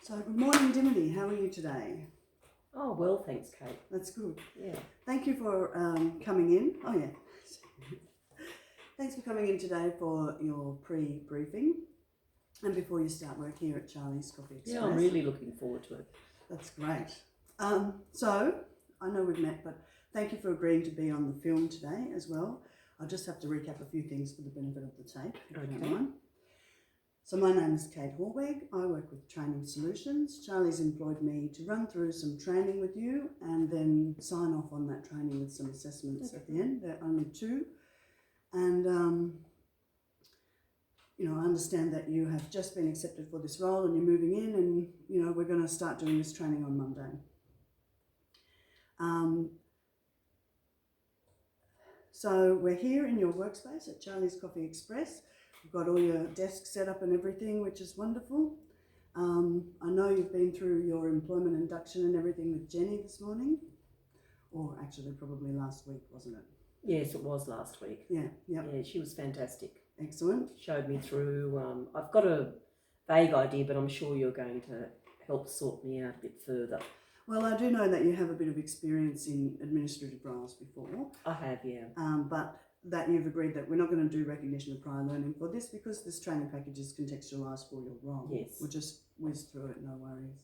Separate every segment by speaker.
Speaker 1: So, good morning, Dimity. How are you today?
Speaker 2: Oh, well, thanks, Kate.
Speaker 1: That's good.
Speaker 2: Yeah.
Speaker 1: Thank you for coming in. Oh, yeah. Thanks for coming in today for your pre-briefing and before you start work here at Charlie's Coffee Express.
Speaker 2: Yeah, I'm really looking forward to it.
Speaker 1: That's great. So, I know we've met, but thank you for agreeing to be on the film today as well. I'll just have to recap a few things for the benefit of the tape, if you don't mind. So my name is Kate Horweg. I work with Training Solutions. Charlie's employed me to run through some training with you and then sign off on that training with some assessments at the end. There are only two. And, I understand that you have just been accepted for this role and you're moving in and, we're going to start doing this training on Monday. So we're here in your workspace at Charlie's Coffee Express. You've got all your desks set up and everything, which is wonderful. I know you've been through your employment induction and everything with Jenny this morning, or actually probably last week, wasn't it?
Speaker 2: Yes, it was last week.
Speaker 1: Yeah.
Speaker 2: Yeah, she was fantastic.
Speaker 1: Excellent.
Speaker 2: Showed me through. I've got a vague idea, but I'm sure you're going to help sort me out a bit further.
Speaker 1: Well, I do know that you have a bit of experience in administrative roles before.
Speaker 2: I have, yeah.
Speaker 1: But that you've agreed that we're not going to do recognition of prior learning for this because this training package is contextualised for your role.
Speaker 2: Yes.
Speaker 1: We'll just whiz through it, no worries.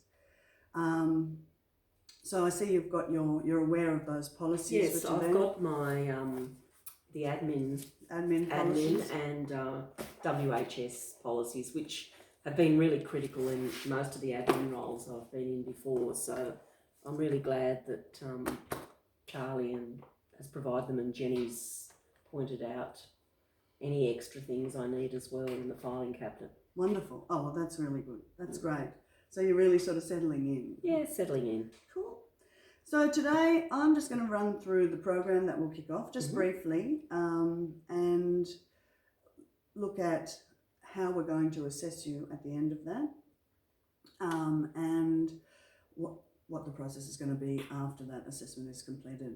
Speaker 1: So I see you've got you're aware of those policies.
Speaker 2: Yes, I've got my the admin
Speaker 1: policies
Speaker 2: and WHS policies, which have been really critical in most of the admin roles I've been in before. So I'm really glad that Charlie has provided them and Jenny's pointed out any extra things I need as well in the filing cabinet.
Speaker 1: Wonderful. Oh, well, that's really good. That's great. So you're really sort of settling in.
Speaker 2: Yeah, settling in.
Speaker 1: Cool. So today I'm just going to run through the program that will kick off just briefly and look at how we're going to assess you at the end of that and what the process is going to be after that assessment is completed.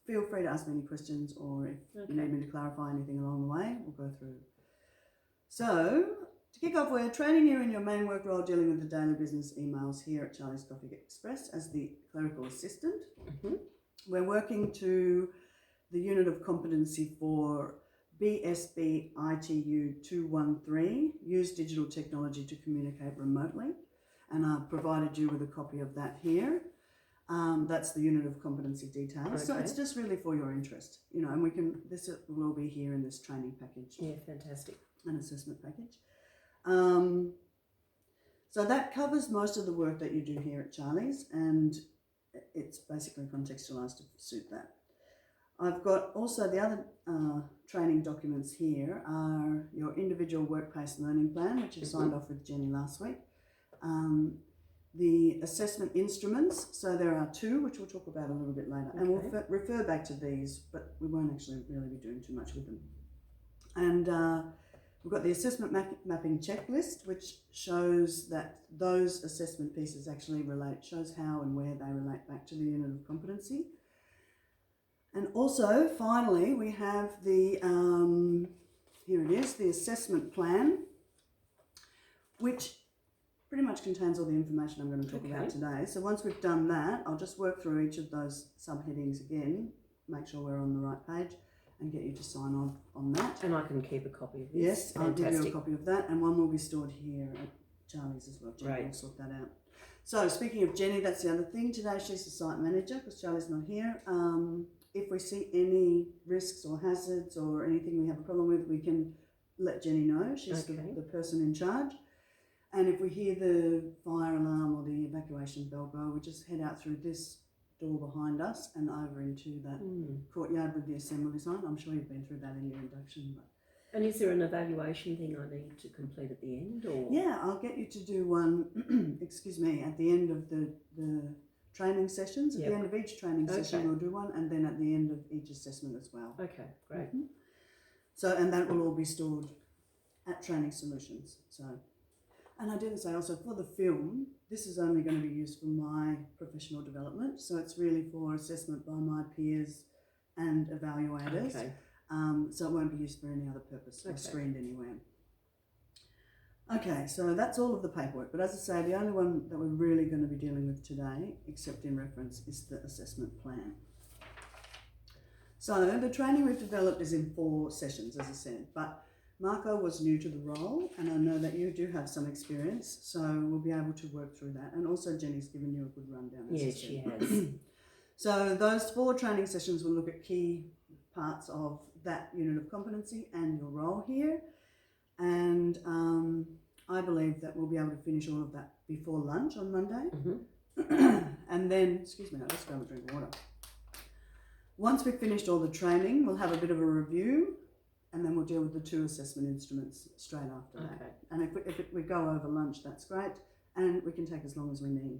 Speaker 1: Feel free to ask me any questions or if you need me to clarify anything along the way, we'll go through. So, to kick off, we're training you in your main work role dealing with the daily business emails here at Charlie's Coffee Express as the clerical assistant. We're working to the unit of competency for BSB ITU 213, use digital technology to communicate remotely. And I've provided you with a copy of that here. That's the unit of competency details. So it's just really for your interest, and this will be here in this training package.
Speaker 2: Yeah, fantastic.
Speaker 1: An assessment package. So that covers most of the work that you do here at Charlie's, and it's basically contextualised to suit that. I've got also the other training documents here are your individual workplace learning plan, which you signed off with Jenny last week. The assessment instruments, so there are two, which we'll talk about a little bit later, and we'll refer back to these, but we won't actually really be doing too much with them. And we've got the assessment mapping checklist, which shows that those assessment pieces actually shows how and where they relate back to the unit of competency. And also, finally, we have the, here it is, the assessment plan, which pretty much contains all the information I'm going to talk about today. So once we've done that, I'll just work through each of those subheadings again, make sure we're on the right page and get you to sign off on that.
Speaker 2: And I can keep a copy of this.
Speaker 1: Yes, I'll give you a copy of that, and one will be stored here at Charlie's as well. Jenny will sort that out. So speaking of Jenny, that's the other thing. Today she's the site manager because Charlie's not here. If we see any risks or hazards or anything we have a problem with, we can let Jenny know. She's the person in charge. And if we hear the fire alarm or the evacuation bell go, we just head out through this door behind us and over into that courtyard with the assembly sign. I'm sure you've been through that in your induction.
Speaker 2: And is there an evaluation thing I need to complete at the end? Or?
Speaker 1: Yeah, I'll get you to do one, at the end of the training sessions. At the end of each training session we'll do one, and then at the end of each assessment as well.
Speaker 2: Okay, great.
Speaker 1: So, and that will all be stored at Training Solutions. So. And I didn't say also for the film, this is only going to be used for my professional development. So it's really for assessment by my peers and evaluators. So it won't be used for any other purpose or screened anywhere. Okay, so that's all of the paperwork. But as I say, the only one that we're really going to be dealing with today, except in reference, is the assessment plan. So the training we've developed is in 4 sessions, as I said, but Marco was new to the role, and I know that you do have some experience, so we'll be able to work through that. And also Jenny's given you a good rundown.
Speaker 2: Yes, she has.
Speaker 1: So those 4 training sessions will look at key parts of that unit of competency and your role here. And I believe that we'll be able to finish all of that before lunch on Monday.
Speaker 2: Mm-hmm.
Speaker 1: And then, excuse me, I'll just grab a drink of water. Once we've finished all the training, we'll have a bit of a review, and then we'll deal with the 2 assessment instruments straight after that. And if we go over lunch, that's great, and we can take as long as we need.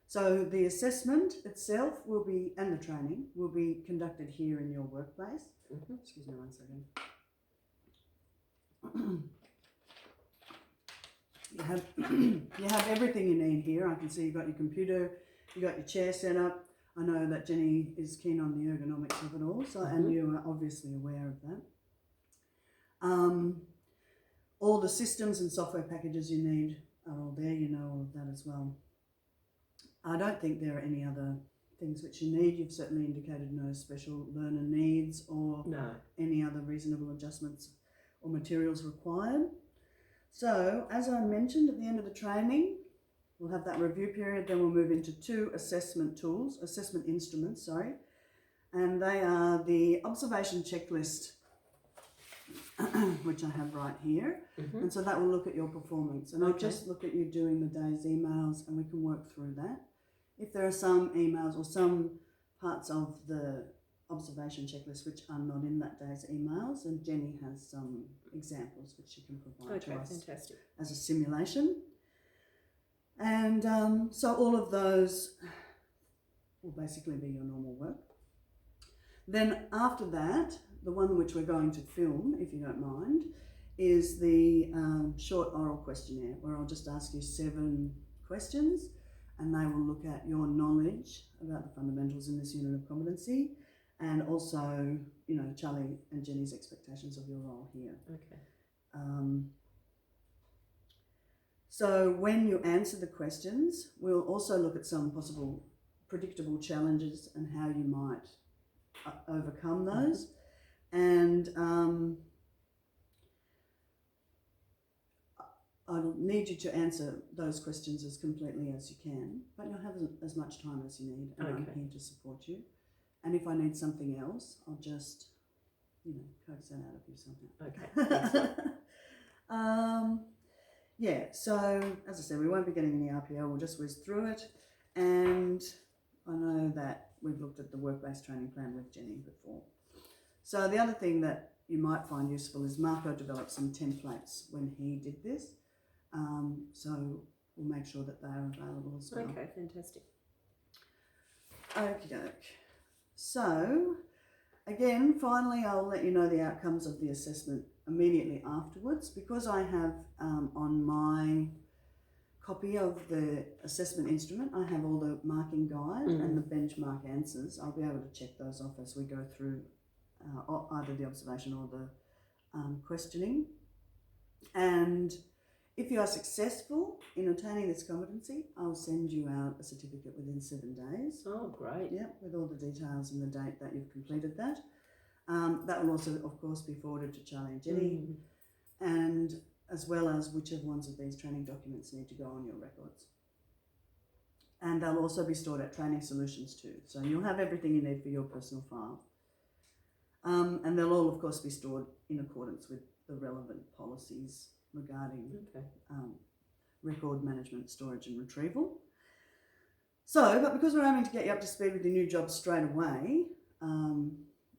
Speaker 1: So the assessment itself will be, and the training, will be conducted here in your workplace.
Speaker 2: Mm-hmm.
Speaker 1: Excuse me 1 second. You have everything you need here. I can see you've got your computer, you've got your chair set up. I know that Jenny is keen on the ergonomics of it all, so and you are obviously aware of that. All the systems and software packages you need are all there. You know all of that as well. I don't think there are any other things which you need. You've certainly indicated no special learner needs or any other reasonable adjustments or materials required. So, as I mentioned at the end of the training, we'll have that review period, then we'll move into 2 assessment instruments, and they are the observation checklist, which I have right here, and so that will look at your performance, and I'll just look at you doing the day's emails, and we can work through that. If there are some emails or some parts of the observation checklist which are not in that day's emails, and Jenny has some examples which she can provide to us as a simulation. And so all of those will basically be your normal work. Then after that, the one which we're going to film, if you don't mind, is the short oral questionnaire, where I'll just ask you 7 questions, and they will look at your knowledge about the fundamentals in this unit of competency, and also, you know, Charlie and Jenny's expectations of your role here. So when you answer the questions, we'll also look at some possible predictable challenges and how you might overcome those. And I'll need you to answer those questions as completely as you can, but you'll have as much time as you need, and I'm here to support you. And if I need something else, I'll just, you know, coax that out of you somehow. Yeah, so as I said, we won't be getting any RPO, we'll just whiz through it. And I know that we've looked at the work-based training plan with Jenny before. So the other thing that you might find useful is Marco developed some templates when he did this. So we'll make sure that they are available as well.
Speaker 2: Okay, fantastic.
Speaker 1: Okie doke. So, again, finally, I'll let you know the outcomes of the assessment immediately afterwards. Because I have on my copy of the assessment instrument, I have all the marking guide and the benchmark answers. I'll be able to check those off as we go through either the observation or the questioning. And if you are successful in obtaining this competency, I'll send you out a certificate within 7 days.
Speaker 2: Oh, great.
Speaker 1: Yep, with all the details and the date that you've completed that. That will also, of course, be forwarded to Charlie and Jenny, and as well as whichever ones of these training documents need to go on your records. And they'll also be stored at Training Solutions too. So you'll have everything you need for your personal file. And they'll all, of course, be stored in accordance with the relevant policies regarding record management, storage and retrieval. So, but because we're aiming to get you up to speed with your new job straight away,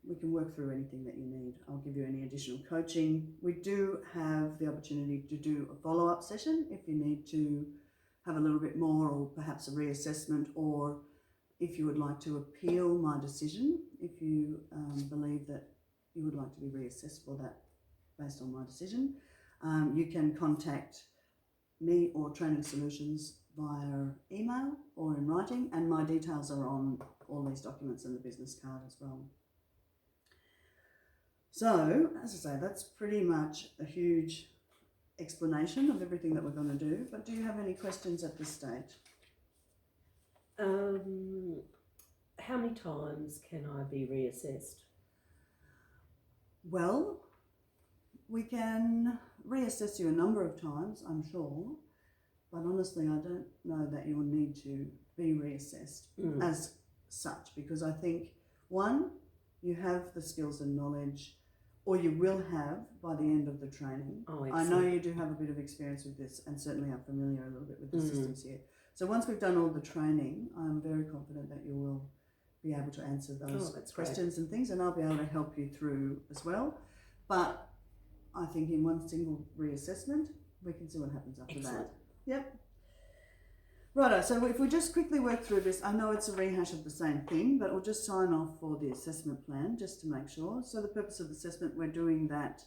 Speaker 1: we can work through anything that you need. I'll give you any additional coaching. We do have the opportunity to do a follow-up session if you need to have a little bit more, or perhaps a reassessment, or if you would like to appeal my decision, if you believe that you would like to be reassessed for that based on my decision. You can contact me or Training Solutions via email or in writing, and my details are on all these documents and the business card as well. So, as I say, that's pretty much a huge explanation of everything that we're going to do. But do you have any questions at this stage?
Speaker 2: How many times can I be reassessed?
Speaker 1: Well, we can reassess you a number of times, I'm sure, but honestly, I don't know that you will need to be reassessed as such, because I think, one, you have the skills and knowledge, or you will have by the end of the training.
Speaker 2: Oh,
Speaker 1: I know you do have a bit of experience with this and certainly are familiar a little bit with the systems here. So once we've done all the training, I'm very confident that you will be able to answer those questions and things, and I'll be able to help you through as well. But I think in one single reassessment, we can see what happens after that. Yep. Righto, so if we just quickly work through this, I know it's a rehash of the same thing, but we'll just sign off for the assessment plan just to make sure. So the purpose of the assessment, we're doing that,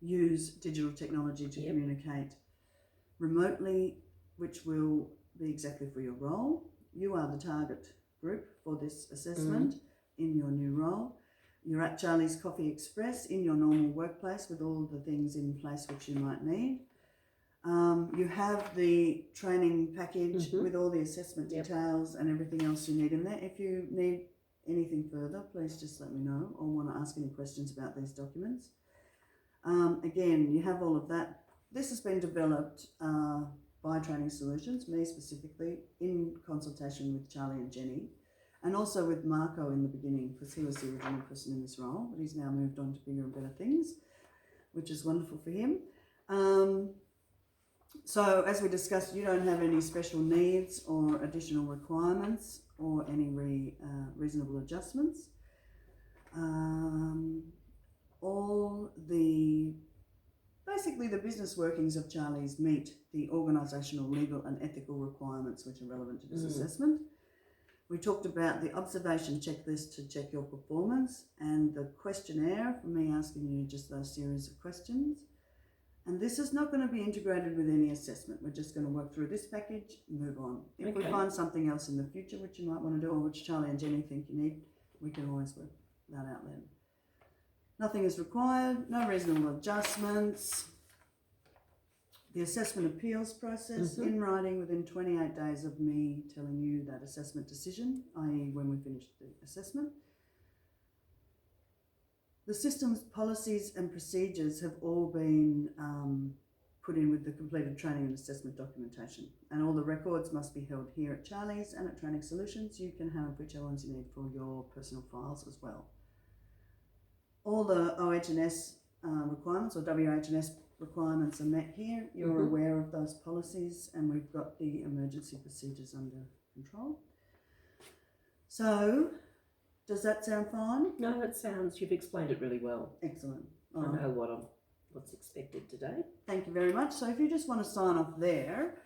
Speaker 1: use digital technology to communicate remotely, which will be exactly for your role. You are the target group for this assessment in your new role. You're at Charlie's Coffee Express in your normal workplace with all the things in place which you might need. You have the training package with all the assessment details and everything else you need in there. If you need anything further, please just let me know or want to ask any questions about these documents. Again, you have all of that. This has been developed by Training Solutions, me specifically, in consultation with Charlie and Jenny, and also with Marco in the beginning, because he was the original person in this role, but he's now moved on to bigger and better things, which is wonderful for him. So as we discussed, you don't have any special needs or additional requirements or any reasonable adjustments. Basically the business workings of Charlie's meet the organisational, legal and ethical requirements which are relevant to this assessment. We talked about the observation checklist to check your performance and the questionnaire for me asking you just those series of questions. And this is not going to be integrated with any assessment. We're just going to work through this package and move on. If we find something else in the future which you might want to do or which Charlie and Jenny think you need, we can always work that out then. Nothing is required, no reasonable adjustments. The assessment appeals process in writing within 28 days of me telling you that assessment decision, i.e. when we finish the assessment. The systems, policies and procedures have all been put in with the completed training and assessment documentation, and all the records must be held here at Charlie's and at Training Solutions. You can have whichever ones you need for your personal files as well. All the OH&S requirements or WH&S requirements are met here. You're aware of those policies, and we've got the emergency procedures under control. So, does that sound fine?
Speaker 2: No, it sounds, you've explained it really well.
Speaker 1: Excellent.
Speaker 2: I know what's expected today.
Speaker 1: Thank you very much. So if you just want to sign off there,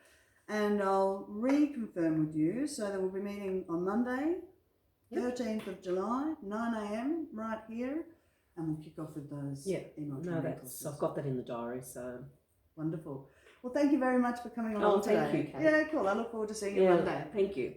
Speaker 1: and I'll reconfirm with you, so that we'll be meeting on Monday, 13th of July, 9 a.m, right here, and we'll kick off with those email training courses.
Speaker 2: I've got that in the diary, so.
Speaker 1: Wonderful. Well, thank you very much for coming along today.
Speaker 2: Thank you, Kate.
Speaker 1: Yeah, cool. I look forward to seeing you Monday.
Speaker 2: Thank you.